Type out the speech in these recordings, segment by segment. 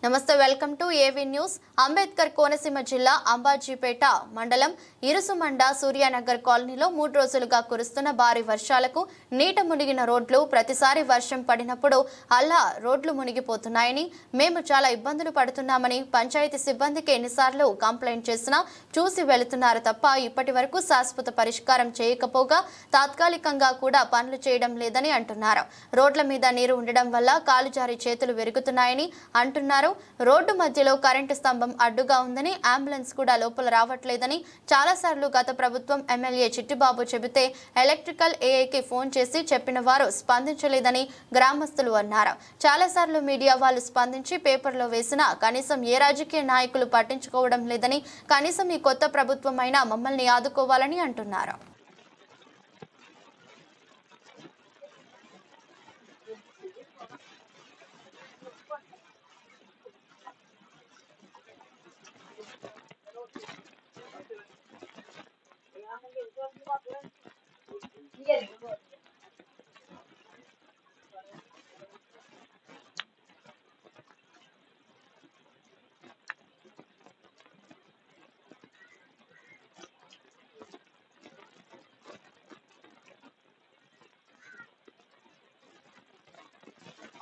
నమస్తే, welcome to AV news. Ambedkar Konaseema జిల్లా అంబాజీపేట మండలం ఇరుసుమండ సూర్యానగర్ కాలనీలో 3 రోజులుగా కురుస్తున్న భారీ వర్షాలకు నీట మునిగిన రోడ్లు ప్రతిసారి వర్షం పడినప్పుడు అలా రోడ్లు మునిగిపోతున్నాయని, మేము చాలా ఇబ్బందులు పడుతున్నామని పంచాయతీ సిబ్బందికి ఎన్నిసార్లు కంప్లైంట్ చేసినా చూసి వెళుతున్నారు తప్ప ఇప్పటి వరకు శాశ్వత పరిష్కారం చేయకపోగా తాత్కాలికంగా కూడా పనులు చేయడం లేదని అంటున్నారు. రోడ్ల మీద నీరు ఉండడం వల్ల కాలు జారి చేతులు విరుగుతున్నాయని అంటున్నారు. రోడ్డు మధ్యలో కరెంటు స్తంభం అడ్డుగా ఉందని, అంబులెన్స్ కూడా లోపల రావట్లేదని చాలాసార్లు గత ప్రభుత్వం ఎమ్మెల్యే చిట్టిబాబు చెబితే ఎలక్ట్రికల్ ఏఐకి ఫోన్ చేసి చెప్పిన వారు స్పందించలేదని గ్రామస్తులు అన్నారు. చాలాసార్లు మీడియా వాళ్ళు స్పందించి పేపర్లో వేసినా కనీసం ఏ రాజకీయ నాయకులు పట్టించుకోవడం లేదని, కనీసం ఈ కొత్త ప్రభుత్వం అయినా మమ్మల్ని ఆదుకోవాలని అంటున్నారు.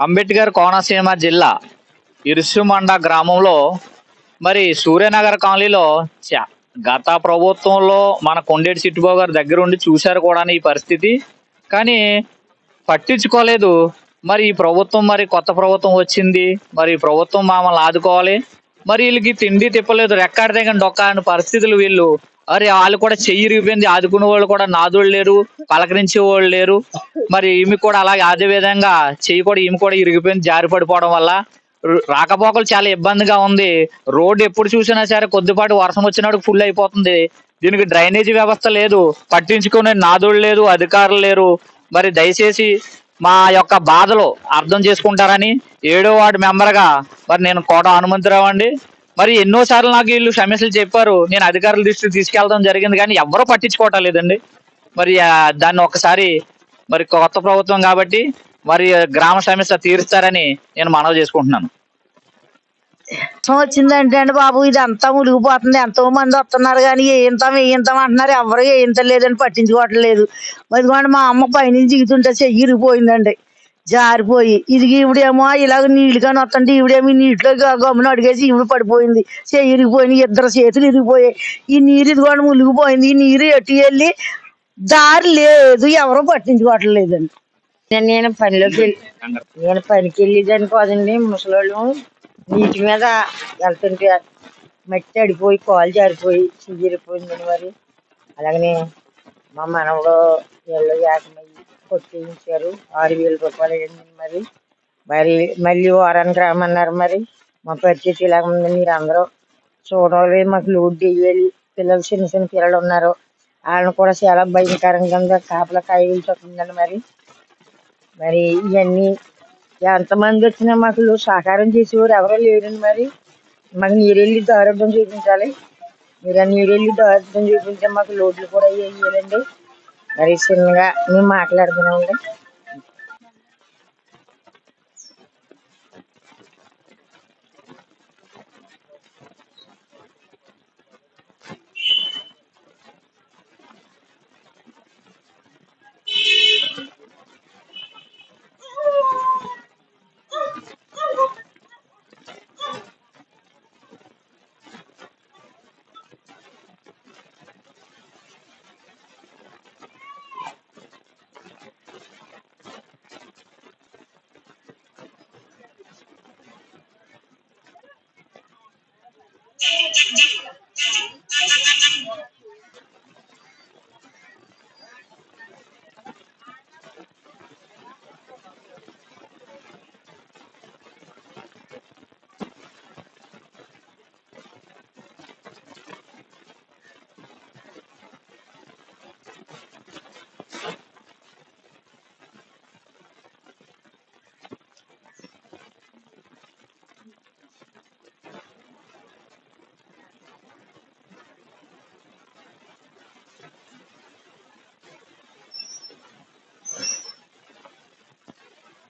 అంబేద్కర్ కోనసీమ జిల్లా ఇరుసుమండ గ్రామంలో మరి సూర్యనగర్ కాలనీలో గత ప్రభుత్వంలో మన కొండేటి చిట్టిబాబు గారి దగ్గర ఉండి చూశారు కూడా ఈ పరిస్థితి, కానీ పట్టించుకోలేదు. మరి ఈ ప్రభుత్వం, మరి కొత్త ప్రభుత్వం వచ్చింది, మరి ఈ ప్రభుత్వం మమ్మల్ని ఆదుకోవాలి, మరి వీళ్ళకి తిండి తిప్పలేదు, రెక్కాడి దగ్గర డొక్కాని పరిస్థితులు. వీళ్ళు వాళ్ళు కూడా చెయ్యి ఇరిగిపోయింది, ఆదుకునే వాళ్ళు కూడా నాదుళ్ళు లేరు, పలకరించే వాళ్ళు లేరు. మరి ఈమె కూడా అలాగే అదే విధంగా చెయ్యి కూడా ఈమె కూడా ఇరిగిపోయింది జారి పడిపోవడం వల్ల. రాకపోకలు చాలా ఇబ్బందిగా ఉంది. రోడ్డు ఎప్పుడు చూసినా సరే కొద్దిపాటి వర్షం వచ్చినప్పుడు ఫుల్ అయిపోతుంది. దీనికి డ్రైనేజీ వ్యవస్థ లేదు, పట్టించుకునే నాదుళ్ళు లేదు, అధికారులు లేరు. మరి దయచేసి మా యొక్క బాధలు అర్థం చేసుకుంటారని 7వ వార్డు మెంబర్గా మరి నేను కోట హనుమంతరావు అండి. మరి ఎన్నోసార్లు నాకు వీళ్ళు సమస్యలు చెప్పారు, నేను అధికారుల దృష్టికి తీసుకెళ్తాం జరిగింది, కానీ ఎవరూ పట్టించుకోవటం లేదండి. మరి దాన్ని ఒకసారి మరి కొత్త ప్రభుత్వం కాబట్టి మరి గ్రామ సమస్య తీరుస్తారని నేను మనవి చేసుకుంటున్నాను. వచ్చిందంటే అండి బాబు, ఇది అంతా మునిగిపోతుంది. ఎంతో మంది వస్తున్నారు కానీ వేయింతాం అంటున్నారు, ఎవరు వేయించలేదని పట్టించుకోవట్లేదు. మరి మా అమ్మ పైనుంచి దిగుతుంటే చెయ్యి ఇరిగిపోయిందండి, జారిపోయి. ఇది ఈవిడేమో ఇలాగ నీళ్ళు కానీ వస్తుంటే ఈవిడేమో నీటిలో గమ్మున అడిగేసి ఈవిడ పడిపోయింది, చెయ్యి ఇరిగిపోయింది, ఇద్దరు చేతులు ఇరిగిపోయాయి. ఈ నీరు ఇదిగోండి మునిగిపోయింది. ఈ నీరు ఎట్టి వెళ్ళి దారి లేదు, ఎవరో పట్టించుకోవట్లేదండి. నేను పనికి వెళ్ళేదాన్ని కాదండి. ముసలోళ్ళు నీటి మీద వెళ్తుంటే మట్టి అడిపోయి కాలు జారిపోయి చిరిగిపోయిందండి. మరి అలాగనే మా మనవడు ఏళ్ళు ఏకమయ్యి కొట్టేయించారు, 6,000 రూపాయలు అయ్యిందండి. మరి మళ్ళీ వారానికి రామన్నారు. మరి మా పరిస్థితి ఇలాగ ఉంది, మీరు అందరూ చూడాలి, మాకు లోడ్ వేయాలి. పిల్లలు చిన్న చిన్న పిల్లలు ఉన్నారు, వాళ్ళని కూడా చాలా భయంకరంగా కాపలా కాయలు తగ్గిందండి. మరి ఇవన్నీ ఎంతమంది వచ్చినా మాకు సహకారం చేసేవారు ఎవరో లేరండి. మరి మాకు నీరెళ్ళి దారిద్రం చూపించాలి, మీరు ఆ నీరెళ్ళి దారిద్రం చూపించే మాకు లోడ్లు కూడా వేయాలండి. మరి చిన్నగా మేము మాట్లాడుతున్నామండి.